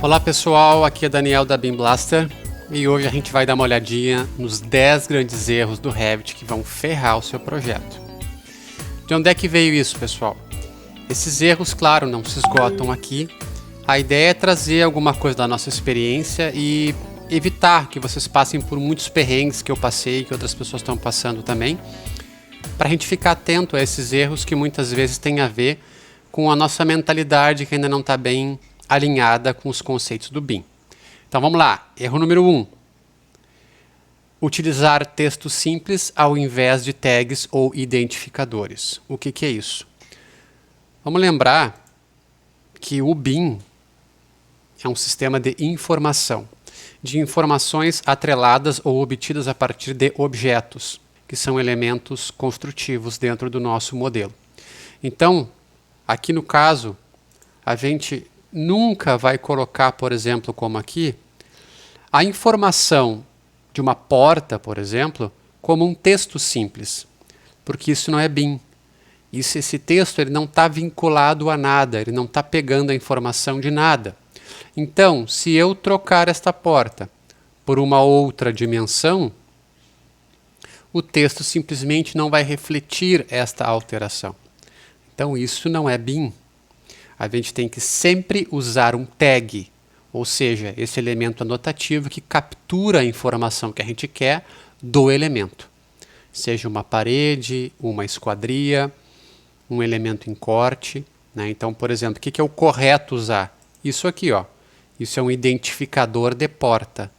Olá pessoal, aqui é Daniel da BIM Blaster e hoje a gente vai dar uma olhadinha nos 10 grandes erros do Revit que vão ferrar o seu projeto. De onde é que veio isso, pessoal? Esses erros, claro, não se esgotam aqui. A ideia é trazer alguma coisa da nossa experiência e evitar que vocês passem por muitos perrengues que eu passei, que outras pessoas estão passando também, para a gente ficar atento a esses erros que muitas vezes têm a ver com a nossa mentalidade que ainda não está bem alinhada com os conceitos do BIM. Então vamos lá, erro número 1. Utilizar texto simples ao invés de tags ou identificadores. O que é isso? Vamos lembrar que o BIM é um sistema de informação, de informações atreladas ou obtidas a partir de objetos, que são elementos construtivos dentro do nosso modelo. Então, aqui no caso, a gente nunca vai colocar, por exemplo, como aqui, a informação de uma porta, por exemplo, como um texto simples, porque isso não é BIM. Esse texto ele não está vinculado a nada, ele não está pegando a informação de nada. Então, se eu trocar esta porta por uma outra dimensão, o texto simplesmente não vai refletir esta alteração. Então, isso não é BIM. A gente tem que sempre usar um tag, ou seja, esse elemento anotativo que captura a informação que a gente quer do elemento. Seja uma parede, uma esquadria, um elemento em corte, né? Então, por exemplo, o que é o correto usar? Isso aqui, ó. Isso é um identificador de porta.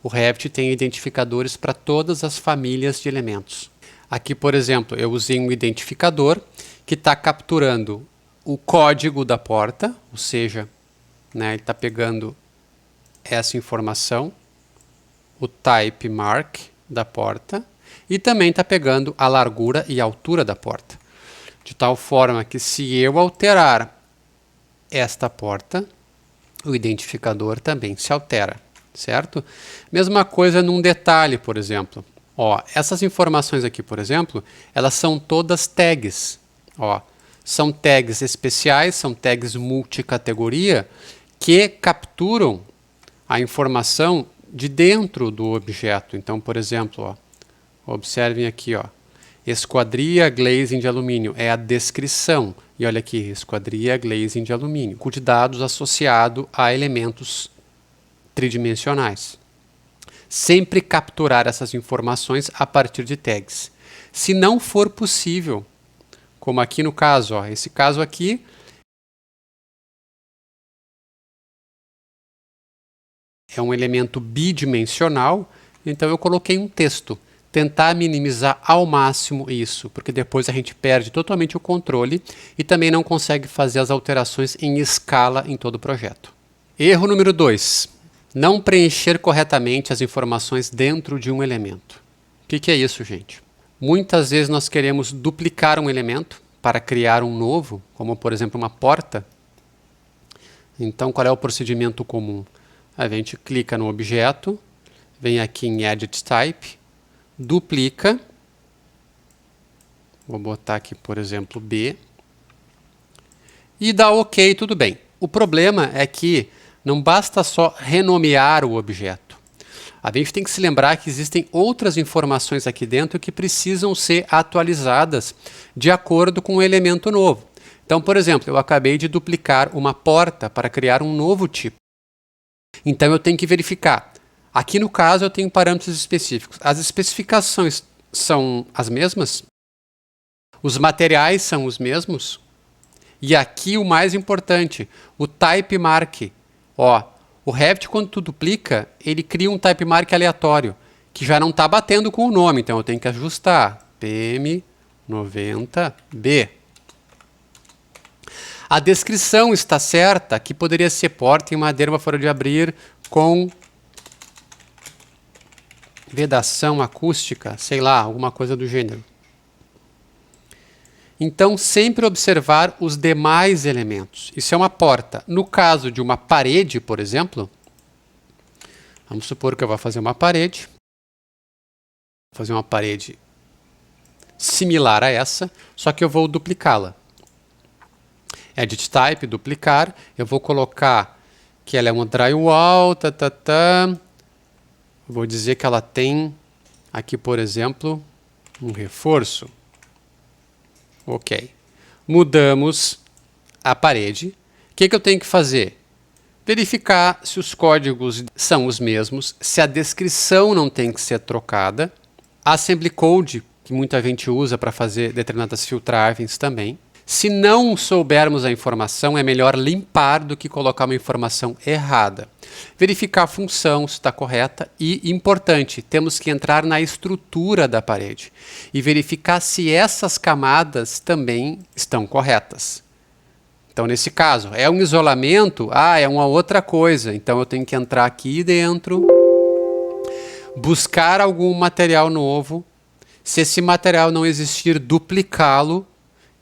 O Revit tem identificadores para todas as famílias de elementos. Aqui, por exemplo, eu usei um identificador que está capturando o código da porta, ou seja, né, ele está pegando essa informação, o type mark da porta, e também está pegando a largura e a altura da porta. De tal forma que se eu alterar esta porta, o identificador também se altera, certo? Mesma coisa num detalhe, por exemplo. Ó, essas informações aqui, por exemplo, elas são todas tags. Ó, são tags especiais, são tags multicategoria que capturam a informação de dentro do objeto. Então, por exemplo, ó, observem aqui, ó, esquadria glazing de alumínio é a descrição. E olha aqui, esquadria glazing de alumínio, com dados associados a elementos tridimensionais. Sempre capturar essas informações a partir de tags. Se não for possível, como aqui no caso, ó, esse caso aqui é um elemento bidimensional, então eu coloquei um texto. Tentar minimizar ao máximo isso, porque depois a gente perde totalmente o controle e também não consegue fazer as alterações em escala em todo o projeto. Erro número 2. Não preencher corretamente as informações dentro de um elemento. O que é isso, gente? Muitas vezes nós queremos duplicar um elemento para criar um novo, como por exemplo uma porta. Então, qual é o procedimento comum? A gente clica no objeto, vem aqui em Edit Type, duplica, vou botar aqui por exemplo B, e dá OK, tudo bem. O problema é que não basta só renomear o objeto. A gente tem que se lembrar que existem outras informações aqui dentro que precisam ser atualizadas de acordo com o elemento novo. Então, por exemplo, eu acabei de duplicar uma porta para criar um novo tipo. Então, eu tenho que verificar. Aqui no caso, eu tenho parâmetros específicos. As especificações são as mesmas? Os materiais são os mesmos? E aqui o mais importante, o type mark. Ó, o Revit, quando tu duplica, ele cria um type mark aleatório, que já não está batendo com o nome, então eu tenho que ajustar. PM90B. A descrição está certa, que poderia ser porta em madeira, uma folha de abrir com vedação acústica, sei lá, alguma coisa do gênero. Então, sempre observar os demais elementos. Isso é uma porta. No caso de uma parede, por exemplo, vamos supor que eu vou fazer uma parede. Vou fazer uma parede similar a essa, só que eu vou duplicá-la. Edit Type, duplicar. Eu vou colocar que ela é um drywall, Vou dizer que ela tem aqui, por exemplo, um reforço. Ok. Mudamos a parede. O que eu tenho que fazer? Verificar se os códigos são os mesmos, se a descrição não tem que ser trocada. Assembly Code, que muita gente usa para fazer determinadas filtragens também. Se não soubermos a informação, é melhor limpar do que colocar uma informação errada. Verificar a função, se está correta. E, importante, temos que entrar na estrutura da parede e verificar se essas camadas também estão corretas. Então, nesse caso, é um isolamento? É uma outra coisa. Então, eu tenho que entrar aqui dentro, buscar algum material novo. Se esse material não existir, duplicá-lo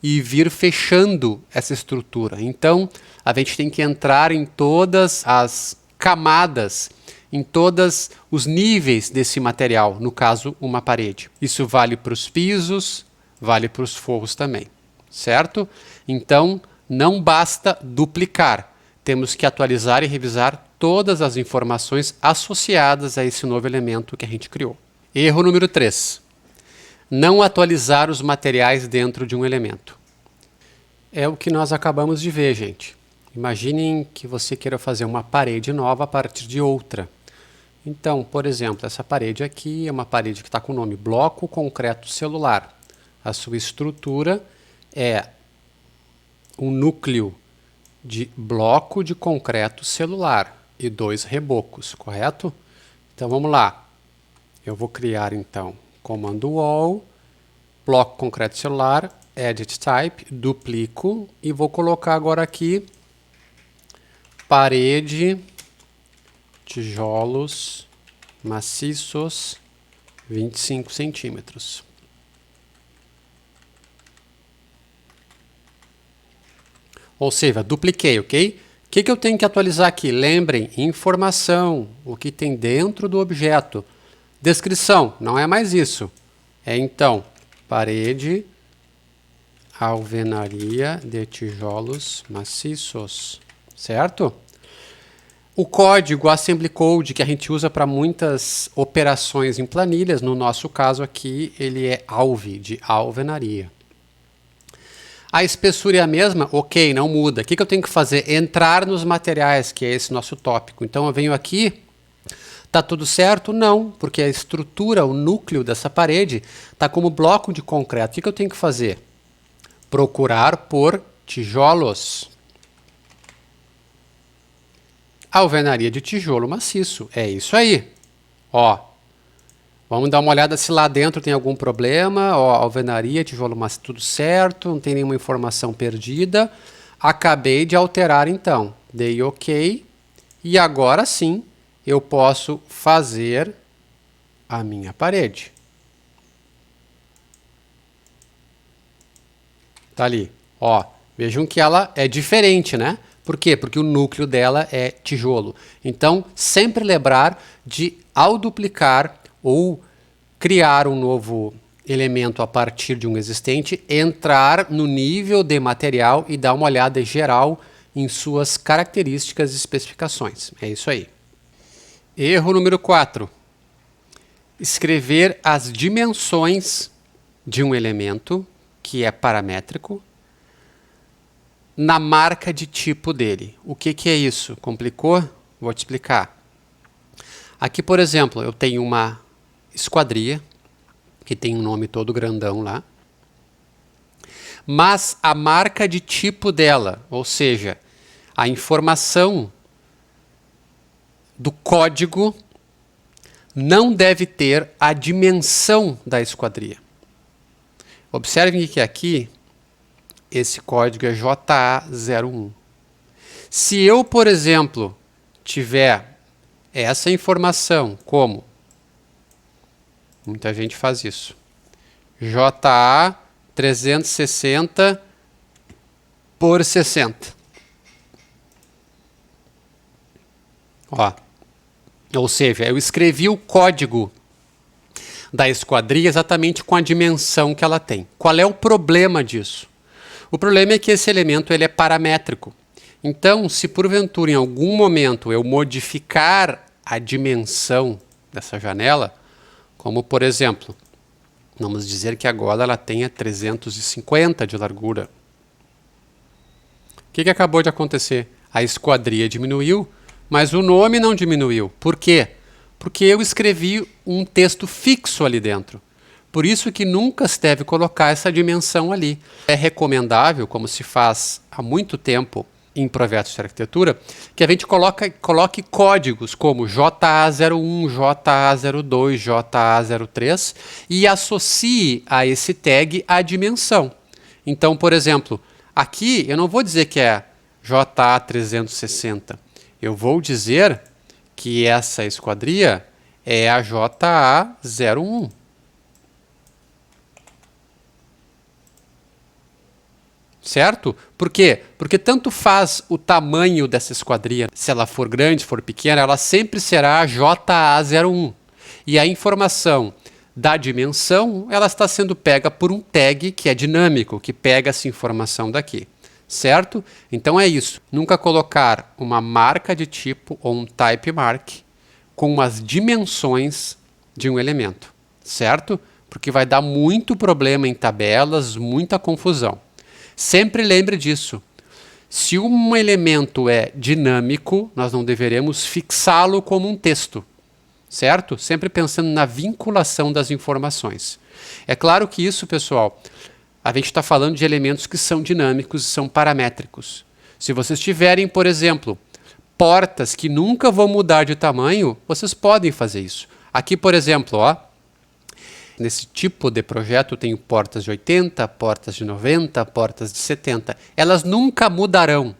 e vir fechando essa estrutura. Então, a gente tem que entrar em todas as camadas, em todos os níveis desse material, no caso, uma parede. Isso vale para os pisos, vale para os forros também, certo? Então, não basta duplicar, temos que atualizar e revisar todas as informações associadas a esse novo elemento que a gente criou. Erro número 3. Não atualizar os materiais dentro de um elemento. É o que nós acabamos de ver, gente. Imaginem que você queira fazer uma parede nova a partir de outra. Então, por exemplo, essa parede aqui é uma parede que está com o nome bloco concreto celular. A sua estrutura é um núcleo de bloco de concreto celular e 2 rebocos, correto? Então, vamos lá. Eu vou criar, então, comando wall, bloco concreto celular, edit type, duplico e vou colocar agora aqui parede, tijolos maciços, 25 centímetros. Ou seja, dupliquei, ok? O que eu tenho que atualizar aqui? Lembrem, informação, o que tem dentro do objeto. Descrição, não é mais isso. É então, parede, alvenaria de tijolos maciços, certo? O código Assembly Code que a gente usa para muitas operações em planilhas, no nosso caso aqui, ele é ALVE, de alvenaria. A espessura é a mesma? Ok, não muda. O que eu tenho que fazer? Entrar nos materiais, que é esse nosso tópico. Então eu venho aqui, tá tudo certo? Não, porque a estrutura, o núcleo dessa parede, está como bloco de concreto. O que eu tenho que fazer? Procurar por tijolos. Alvenaria de tijolo maciço. É isso aí. Ó, vamos dar uma olhada se lá dentro tem algum problema. Ó, alvenaria, tijolo maciço, tudo certo. Não tem nenhuma informação perdida. Acabei de alterar então. Dei OK. E agora sim eu posso fazer a minha parede. Tá ali. Ó, vejam que ela é diferente, né? Por quê? Porque o núcleo dela é tijolo. Então, sempre lembrar de, ao duplicar ou criar um novo elemento a partir de um existente, entrar no nível de material e dar uma olhada geral em suas características e especificações. É isso aí. Erro número 4. Escrever as dimensões de um elemento que é paramétrico na marca de tipo dele. O que é isso? Complicou? Vou te explicar. Aqui, por exemplo, eu tenho uma esquadria, que tem um nome todo grandão lá, mas a marca de tipo dela, ou seja, a informação do código não deve ter a dimensão da esquadria. Observem que aqui esse código é JA01. Se eu, por exemplo, tiver essa informação como, muita gente faz isso, JA 360 por 60. Ó, ou seja, eu escrevi o código da esquadria exatamente com a dimensão que ela tem. Qual é o problema disso? O problema é que esse elemento ele é paramétrico. Então, se porventura em algum momento eu modificar a dimensão dessa janela, como por exemplo, vamos dizer que agora ela tenha 350 de largura. O que acabou de acontecer? A esquadria diminuiu, mas o nome não diminuiu. Por quê? Porque eu escrevi um texto fixo ali dentro. Por isso que nunca se deve colocar essa dimensão ali. É recomendável, como se faz há muito tempo em projetos de arquitetura, que a gente coloque códigos como JA01, JA02, JA03 e associe a esse tag a dimensão. Então, por exemplo, aqui eu não vou dizer que é JA360. Eu vou dizer que essa esquadria é a JA01. Certo? Por quê? Porque tanto faz o tamanho dessa esquadria, se ela for grande, for pequena, ela sempre será a JA01. E a informação da dimensão, ela está sendo pega por um tag que é dinâmico, que pega essa informação daqui. Certo? Então é isso. Nunca colocar uma marca de tipo ou um type mark com as dimensões de um elemento. Certo? Porque vai dar muito problema em tabelas, muita confusão. Sempre lembre disso. Se um elemento é dinâmico, nós não deveremos fixá-lo como um texto, certo? Sempre pensando na vinculação das informações. É claro que isso, pessoal, a gente está falando de elementos que são dinâmicos e são paramétricos. Se vocês tiverem, por exemplo, portas que nunca vão mudar de tamanho, vocês podem fazer isso. Aqui, por exemplo, ó, nesse tipo de projeto eu tenho portas de 80, portas de 90, portas de 70. Elas nunca mudarão.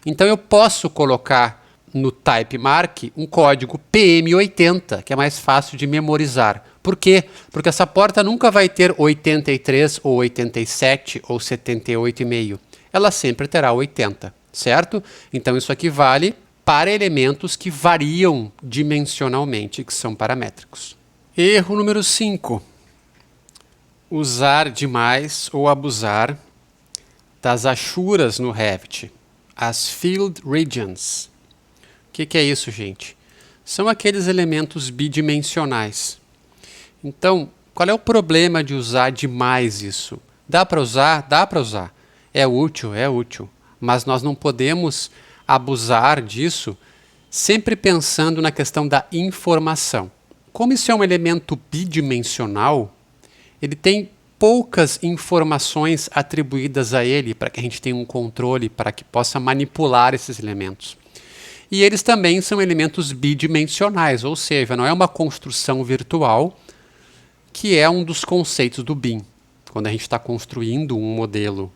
Então eu posso colocar no type mark um código PM80, que é mais fácil de memorizar. Por quê? Porque essa porta nunca vai ter 83 ou 87 ou 78,5. Ela sempre terá 80, certo? Então isso aqui vale para elementos que variam dimensionalmente, que são paramétricos. Erro número 5. Usar demais ou abusar das achuras no Revit, as field regions. O que é isso, gente? São aqueles elementos bidimensionais. Então, qual é o problema de usar demais isso? Dá para usar? Dá para usar. É útil, mas nós não podemos abusar disso sempre pensando na questão da informação. Como isso é um elemento bidimensional, ele tem poucas informações atribuídas a ele para que a gente tenha um controle, para que possa manipular esses elementos. E eles também são elementos bidimensionais, ou seja, não é uma construção virtual, que é um dos conceitos do BIM, quando a gente está construindo um modelo.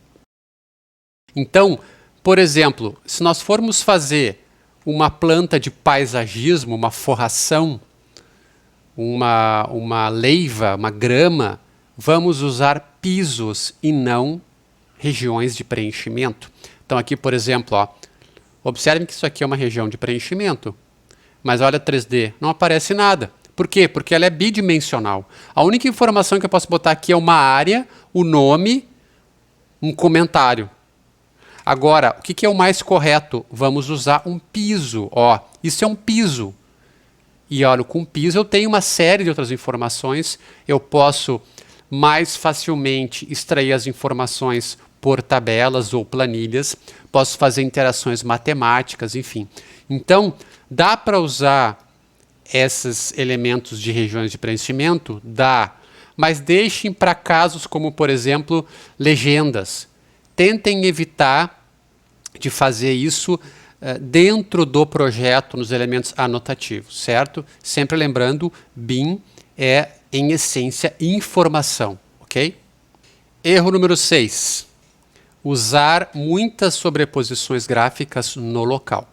Então, por exemplo, se nós formos fazer uma planta de paisagismo, uma forração, uma leiva, uma grama, vamos usar pisos e não regiões de preenchimento. Então aqui, por exemplo, ó, observem que isso aqui é uma região de preenchimento, mas olha 3D, não aparece nada. Por quê? Porque ela é bidimensional. A única informação que eu posso botar aqui é uma área, o nome, um comentário. Agora, o que é o mais correto? Vamos usar um piso. Ó, isso é um piso. E olha, com piso eu tenho uma série de outras informações. Eu posso mais facilmente extrair as informações por tabelas ou planilhas. Posso fazer interações matemáticas, enfim. Então, dá para usar esses elementos de regiões de preenchimento? Dá. Mas deixem para casos como, por exemplo, legendas. Tentem evitar de fazer isso dentro do projeto, nos elementos anotativos, certo? Sempre lembrando, BIM é, em essência, informação, ok? Erro número 6. Usar muitas sobreposições gráficas no local.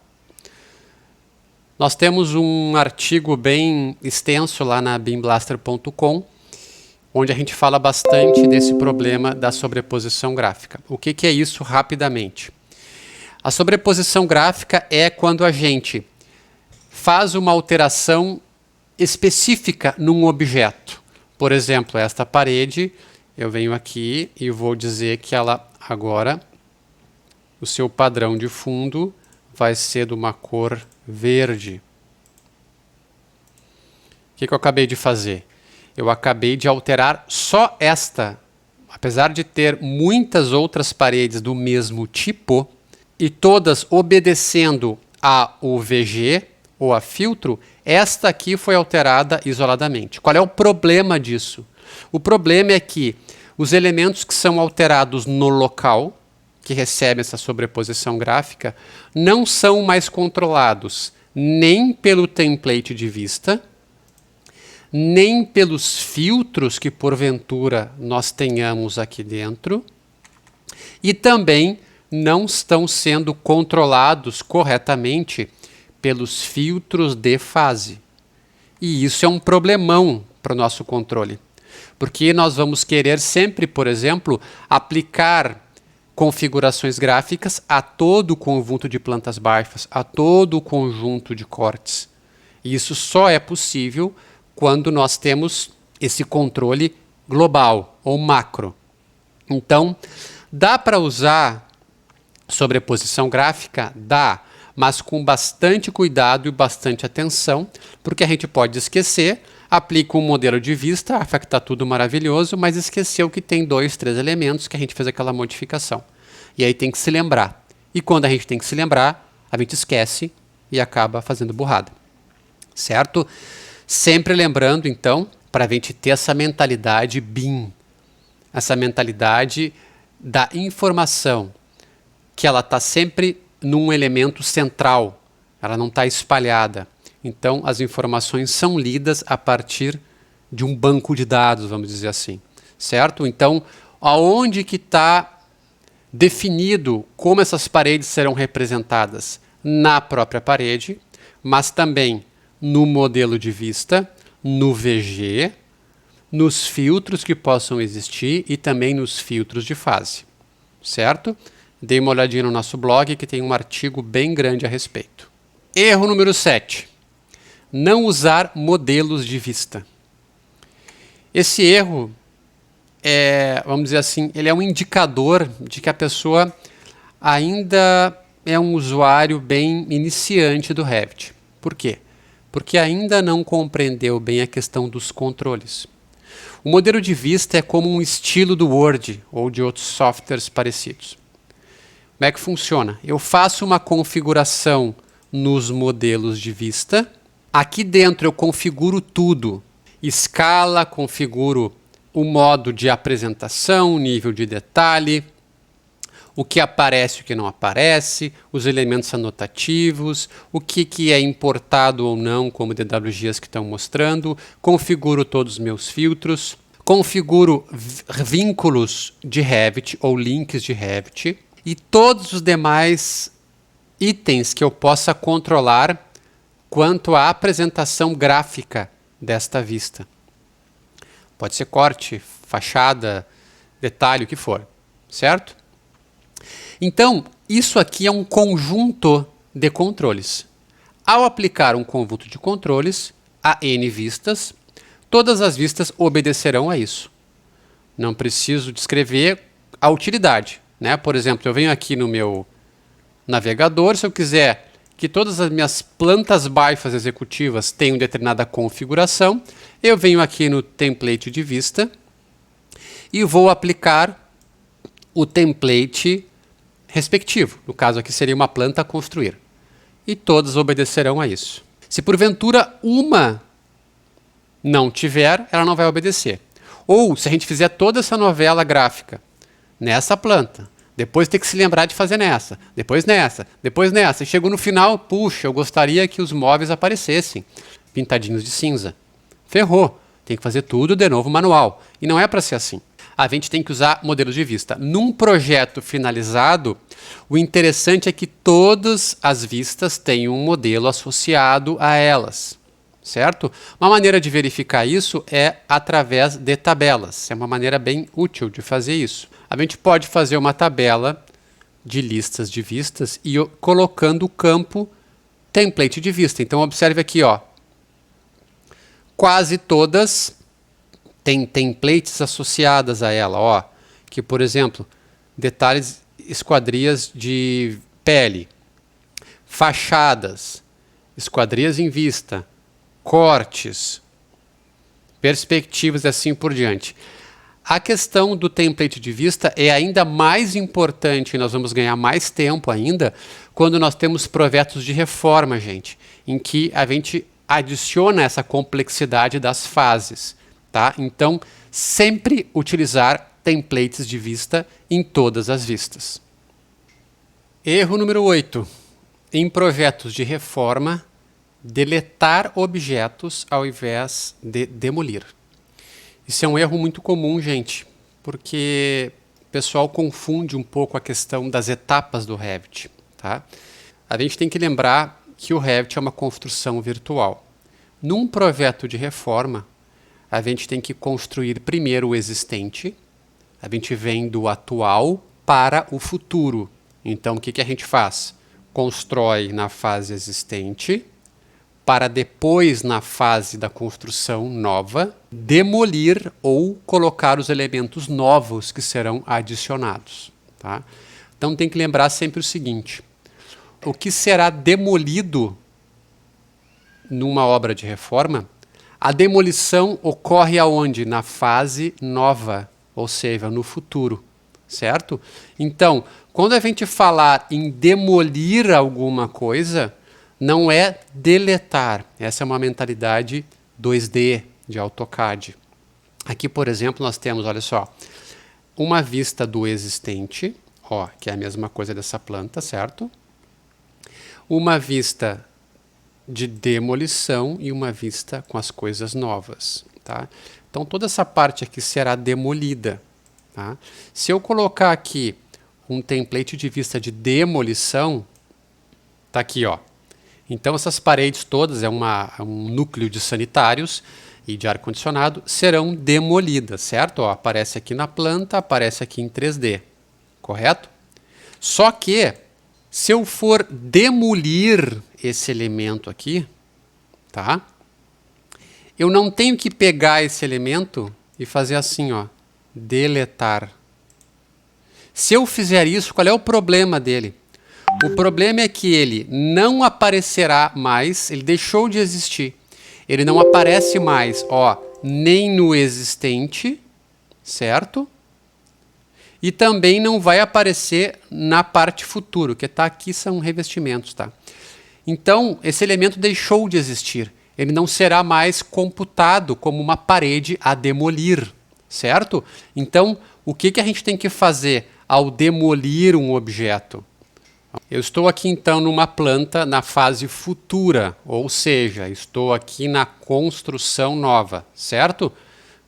Nós temos um artigo bem extenso lá na bimblaster.com, onde a gente fala bastante desse problema da sobreposição gráfica. O que é isso rapidamente? A sobreposição gráfica é quando a gente faz uma alteração específica num objeto. Por exemplo, esta parede, eu venho aqui e vou dizer que ela agora o seu padrão de fundo vai ser de uma cor verde. O que eu acabei de fazer? Eu acabei de alterar só esta. Apesar de ter muitas outras paredes do mesmo tipo e todas obedecendo ao VG ou a filtro, esta aqui foi alterada isoladamente. Qual é o problema disso? O problema é que os elementos que são alterados no local, que recebem essa sobreposição gráfica, não são mais controlados nem pelo template de vista, nem pelos filtros que porventura nós tenhamos aqui dentro, e também não estão sendo controlados corretamente pelos filtros de fase. E isso é um problemão para o nosso controle, porque nós vamos querer sempre, por exemplo, aplicar configurações gráficas a todo o conjunto de plantas baixas, a todo o conjunto de cortes. E isso só é possível quando nós temos esse controle global ou macro. Então, dá para usar sobreposição gráfica? Dá, mas com bastante cuidado e bastante atenção, porque a gente pode esquecer, aplica um modelo de vista, acha que está tudo maravilhoso, mas esqueceu que tem 2, 3 elementos que a gente fez aquela modificação. E aí tem que se lembrar. E quando a gente tem que se lembrar, a gente esquece e acaba fazendo burrada. Certo? Sempre lembrando, então, para a gente ter essa mentalidade BIM, essa mentalidade da informação, que ela está sempre num elemento central, ela não está espalhada. Então, as informações são lidas a partir de um banco de dados, vamos dizer assim, certo? Então, aonde que está definido como essas paredes serão representadas? Na própria parede, mas também no modelo de vista, no VG, nos filtros que possam existir e também nos filtros de fase, certo? Dei uma olhadinha no nosso blog que tem um artigo bem grande a respeito. Erro número 7. Não usar modelos de vista. Esse erro vamos dizer assim, ele é um indicador de que a pessoa ainda é um usuário bem iniciante do Revit. Por quê? Porque ainda não compreendeu bem a questão dos controles. O modelo de vista é como um estilo do Word ou de outros softwares parecidos. Como é que funciona? Eu faço uma configuração nos modelos de vista. Aqui dentro eu configuro tudo. Escala, configuro o modo de apresentação, o nível de detalhe, o que aparece e o que não aparece, os elementos anotativos, o que é importado ou não, como DWGs que estão mostrando, configuro todos os meus filtros, configuro vínculos de Revit ou links de Revit e todos os demais itens que eu possa controlar quanto à apresentação gráfica desta vista. Pode ser corte, fachada, detalhe, o que for, certo? Então, isso aqui é um conjunto de controles. Ao aplicar um conjunto de controles a N vistas, todas as vistas obedecerão a isso. Não preciso descrever a utilidade, né? Por exemplo, eu venho aqui no meu navegador, se eu quiser que todas as minhas plantas baixas executivas tenham determinada configuração, eu venho aqui no template de vista e vou aplicar o template respectivo. No caso aqui seria uma planta a construir. E todas obedecerão a isso. Se porventura uma não tiver, ela não vai obedecer. Ou se a gente fizer toda essa novela gráfica nessa planta, depois ter que se lembrar de fazer nessa, depois nessa, depois nessa, e chegou no final, puxa, eu gostaria que os móveis aparecessem pintadinhos de cinza. Ferrou. Tem que fazer tudo de novo manual. E não é para ser assim. A gente tem que usar modelos de vista. Num projeto finalizado, o interessante é que todas as vistas têm um modelo associado a elas, certo? Uma maneira de verificar isso é através de tabelas. É uma maneira bem útil de fazer isso. A gente pode fazer uma tabela de listas de vistas e colocando o campo template de vista. Então observe aqui, ó. Quase todas têm templates associadas a ela, ó, que por exemplo, detalhes esquadrias de pele, fachadas, esquadrias em vista, cortes, perspectivas e assim por diante. A questão do template de vista é ainda mais importante, e nós vamos ganhar mais tempo ainda, quando nós temos projetos de reforma, gente, em que a gente adiciona essa complexidade das fases, tá? Então, sempre utilizar templates de vista em todas as vistas. Erro número 8. Em projetos de reforma, deletar objetos ao invés de demolir. Isso é um erro muito comum, gente, porque o pessoal confunde um pouco a questão das etapas do Revit, tá? A gente tem que lembrar que o Revit é uma construção virtual. Num projeto de reforma, a gente tem que construir primeiro o existente, a gente vem do atual para o futuro. Então, o que a gente faz? Constrói na fase existente, para depois, na fase da construção nova, demolir ou colocar os elementos novos que serão adicionados. Tá? Então tem que lembrar sempre o seguinte: o que será demolido numa obra de reforma, a demolição ocorre aonde? Na fase nova, ou seja, no futuro, certo? Então, quando a gente falar em demolir alguma coisa, não é deletar. Essa é uma mentalidade 2D de AutoCAD. Aqui, por exemplo, nós temos, olha só, uma vista do existente, ó, que é a mesma coisa dessa planta, certo? Uma vista de demolição e uma vista com as coisas novas, tá? Então, toda essa parte aqui será demolida, tá? Se eu colocar aqui um template de vista de demolição, tá aqui, ó. Então, essas paredes todas, é um núcleo de sanitários e de ar-condicionado, serão demolidas, certo? Ó, aparece aqui na planta, aparece aqui em 3D, correto? Só que, se eu for demolir esse elemento aqui, tá? Eu não tenho que pegar esse elemento e fazer assim, ó, deletar. Se eu fizer isso, qual é o problema dele? O problema é que ele não aparecerá mais, ele deixou de existir. Ele não aparece mais, ó, nem no existente, certo? E também não vai aparecer na parte futuro, que tá aqui são revestimentos, tá? Então, esse elemento deixou de existir. Ele não será mais computado como uma parede a demolir, certo? Então, o que a gente tem que fazer ao demolir um objeto? Eu estou aqui então numa planta na fase futura, ou seja, estou aqui na construção nova, certo?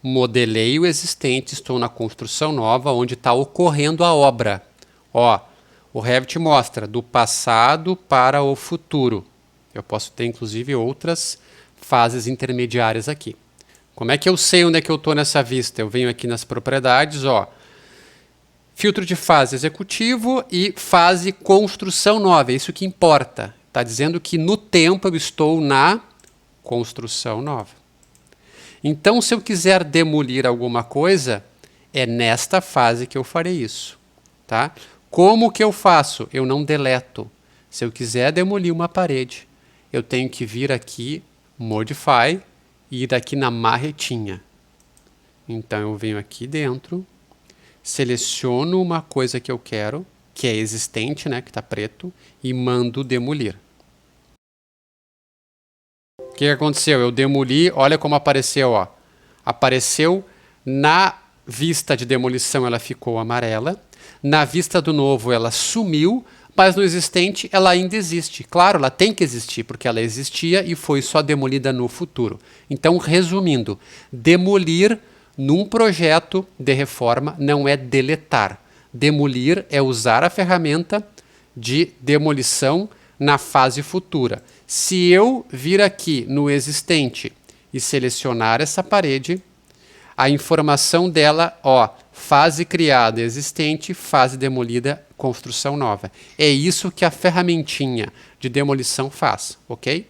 Modelei o existente, estou na construção nova, onde está ocorrendo a obra. Ó, o Revit mostra do passado para o futuro. Eu posso ter inclusive outras fases intermediárias aqui. Como é que eu sei onde é que eu estou nessa vista? Eu venho aqui nas propriedades, ó. Filtro de fase executivo e fase construção nova, é isso que importa. Está dizendo que no tempo eu estou na construção nova. Então, se eu quiser demolir alguma coisa, é nesta fase que eu farei isso. Tá? Como que eu faço? Eu não deleto. Se eu quiser demolir uma parede, eu tenho que vir aqui, Modify, e ir aqui na marretinha. Então, eu venho aqui dentro, seleciono uma coisa que eu quero, que é existente, né, que está preto, e mando demolir. O que aconteceu? Eu demoli, olha como apareceu, ó. Apareceu na vista de demolição, ela ficou amarela. Na vista do novo, ela sumiu, mas no existente, ela ainda existe. Claro, ela tem que existir, porque ela existia e foi só demolida no futuro. Então, resumindo, demolir num projeto de reforma não é deletar. Demolir é usar a ferramenta de demolição na fase futura. Se eu vir aqui no existente e selecionar essa parede, a informação dela, ó, fase criada existente, fase demolida, construção nova. É isso que a ferramentinha de demolição faz, ok?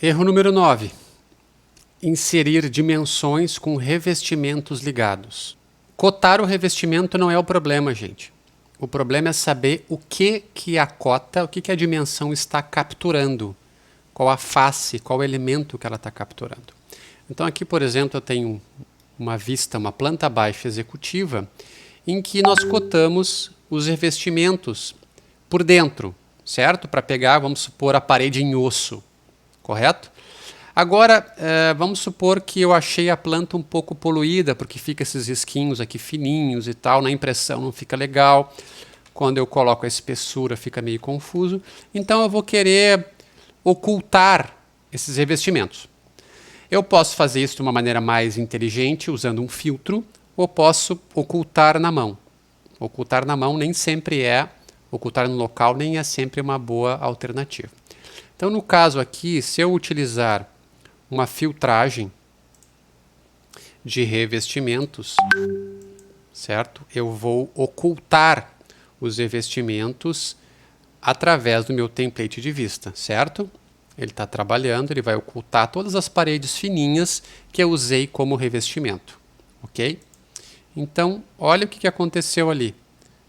Erro número 9. Inserir dimensões com revestimentos ligados. Cotar o revestimento não é o problema, gente. O problema é saber o que a cota, o que a dimensão está capturando. Qual a face, qual o elemento que ela está capturando. Então aqui, por exemplo, eu tenho uma vista, uma planta baixa executiva, em que nós cotamos os revestimentos por dentro, certo? Para pegar, vamos supor, a parede em osso, correto? Agora, vamos supor que eu achei a planta um pouco poluída, porque fica esses risquinhos aqui fininhos e tal, na impressão não fica legal. Quando eu coloco a espessura fica meio confuso. Então eu vou querer ocultar esses revestimentos. Eu posso fazer isso de uma maneira mais inteligente, usando um filtro, ou posso ocultar na mão. Ocultar na mão nem sempre ocultar no local nem é sempre uma boa alternativa. Então, no caso aqui, se eu utilizar uma filtragem de revestimentos, certo? Eu vou ocultar os revestimentos através do meu template de vista, certo? Ele está trabalhando, ele vai ocultar todas as paredes fininhas que eu usei como revestimento, ok? Então, olha o que aconteceu ali.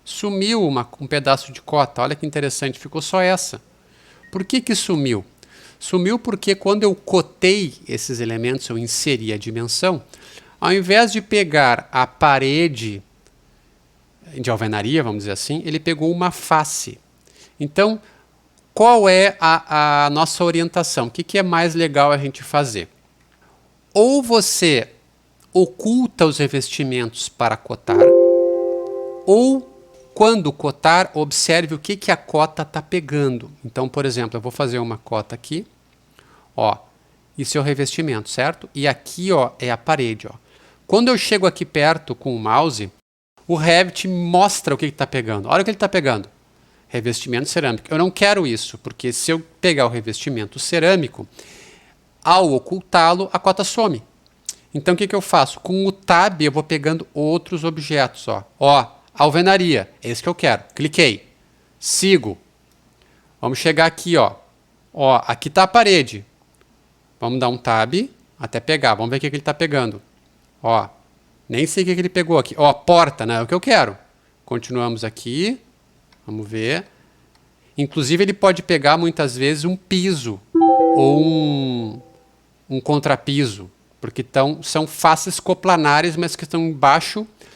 Sumiu um pedaço de cota, olha que interessante, ficou só essa. Por que sumiu? Sumiu porque quando eu cotei esses elementos, eu inseri a dimensão, ao invés de pegar a parede de alvenaria, vamos dizer assim, ele pegou uma face. Então, qual é a nossa orientação? O que é mais legal a gente fazer? Ou você oculta os revestimentos para cotar, ou quando cotar, observe o que a cota está pegando. Então, por exemplo, eu vou fazer uma cota aqui, ó, isso é o revestimento, certo? E aqui, ó, é a parede, ó. Quando eu chego aqui perto com o mouse, o Revit mostra o que está pegando. Olha o que ele está pegando. Revestimento cerâmico. Eu não quero isso, porque se eu pegar o revestimento cerâmico, ao ocultá-lo, a cota some. Então, o que eu faço? Com o Tab, eu vou pegando outros objetos. Ó, alvenaria, é esse que eu quero. Cliquei. Sigo. Vamos chegar aqui, ó. Ó, aqui está a parede. Vamos dar um Tab até pegar. Vamos ver o que ele está pegando. Ó, nem sei o que ele pegou aqui. Ó, porta, né? É o que eu quero. Continuamos aqui. Vamos ver. Inclusive, ele pode pegar, muitas vezes, um piso ou um contrapiso, porque são faces coplanares, mas que estão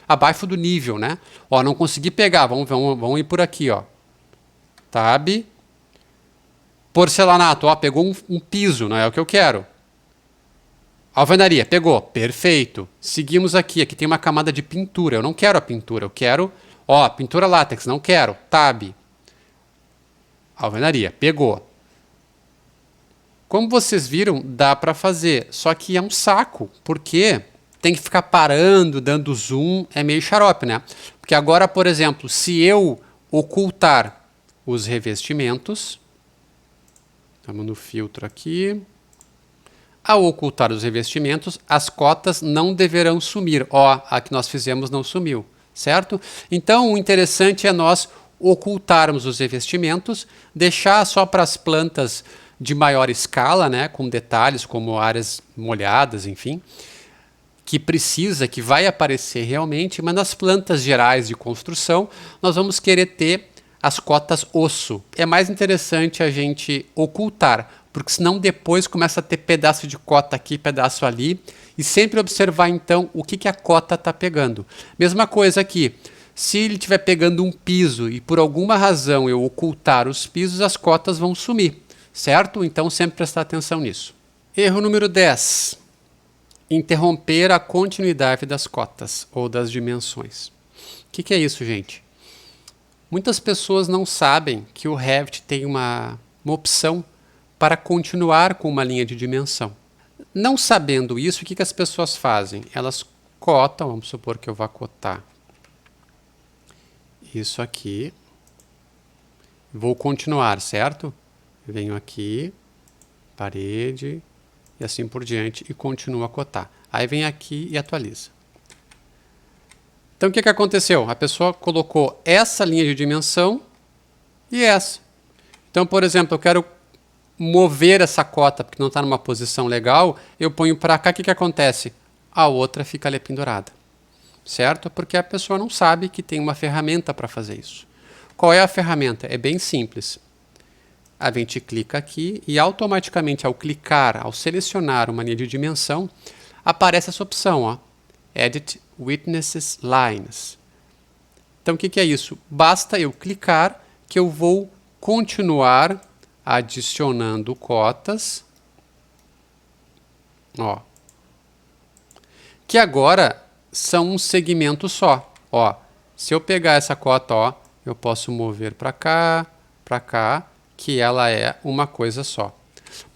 abaixo do nível, né? Ó, não consegui pegar. Vamos ir por aqui, ó. Tab. Porcelanato, ó, pegou um piso, não é o que eu quero. Alvenaria, pegou. Perfeito. Seguimos aqui. Aqui tem uma camada de pintura. Eu não quero a pintura, eu quero... Ó, pintura látex, não quero. Tab. Alvenaria, pegou. Como vocês viram, dá para fazer. Só que é um saco, porque tem que ficar parando, dando zoom, é meio xarope, né? Porque agora, por exemplo, se eu ocultar os revestimentos, estamos no filtro aqui. Ao ocultar os revestimentos, as cotas não deverão sumir. Ó, a que nós fizemos não sumiu. Certo? Então, o interessante é nós ocultarmos os revestimentos, deixar só para as plantas de maior escala, né, com detalhes como áreas molhadas, enfim, que vai aparecer realmente, mas nas plantas gerais de construção, nós vamos querer ter as cotas osso. É mais interessante a gente ocultar, porque senão depois começa a ter pedaço de cota aqui, pedaço ali, e sempre observar então o que a cota está pegando. Mesma coisa aqui, se ele estiver pegando um piso e por alguma razão eu ocultar os pisos, as cotas vão sumir, certo? Então sempre prestar atenção nisso. Erro número 10. Interromper a continuidade das cotas ou das dimensões. O que é isso, gente? Muitas pessoas não sabem que o Revit tem uma opção para continuar com uma linha de dimensão. Não sabendo isso, o que as pessoas fazem? Elas cotam, vamos supor que eu vá cotar isso aqui. Vou continuar, certo? Venho aqui, parede, e assim por diante, e continuo a cotar. Aí vem aqui e atualiza. Então o que aconteceu? A pessoa colocou essa linha de dimensão e essa. Então, por exemplo, eu quero mover essa cota porque não está numa posição legal, eu ponho para cá, o que acontece? A outra fica ali pendurada. certo? Porque a pessoa não sabe que tem uma ferramenta para fazer isso. Qual é a ferramenta? É bem simples. A gente clica aqui e automaticamente ao clicar, ao selecionar uma linha de dimensão, aparece essa opção, ó, Edit Witnesses Lines. Então o que é isso? Basta eu clicar que eu vou continuar adicionando cotas, ó, que agora são um segmento só. Ó, se eu pegar essa cota, ó, eu posso mover para cá, que ela é uma coisa só.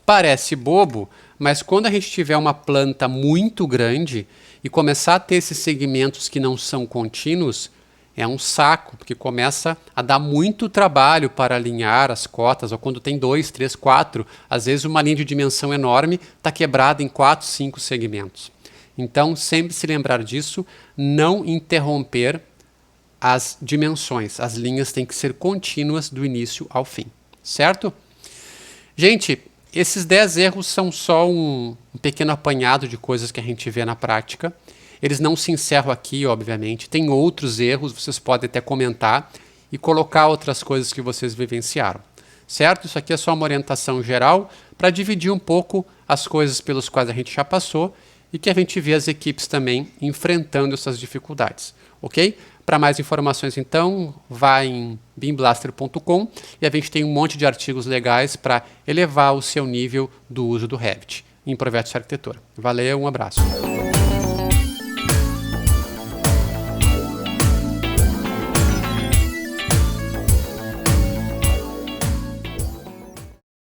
Parece bobo, mas quando a gente tiver uma planta muito grande e começar a ter esses segmentos que não são contínuos, é um saco, porque começa a dar muito trabalho para alinhar as cotas, ou quando tem 2, 3, 4, às vezes uma linha de dimensão enorme está quebrada em 4, 5 segmentos. Então, sempre se lembrar disso, não interromper as dimensões. As linhas têm que ser contínuas do início ao fim, certo? Gente, esses 10 erros são só um pequeno apanhado de coisas que a gente vê na prática. Eles não se encerram aqui, obviamente. Tem outros erros, vocês podem até comentar e colocar outras coisas que vocês vivenciaram, certo? Isso aqui é só uma orientação geral para dividir um pouco as coisas pelas quais a gente já passou e que a gente vê as equipes também enfrentando essas dificuldades, ok? Para mais informações, então, vá em beamblaster.com e a gente tem um monte de artigos legais para elevar o seu nível do uso do Revit em projetos de arquitetura. Valeu, um abraço.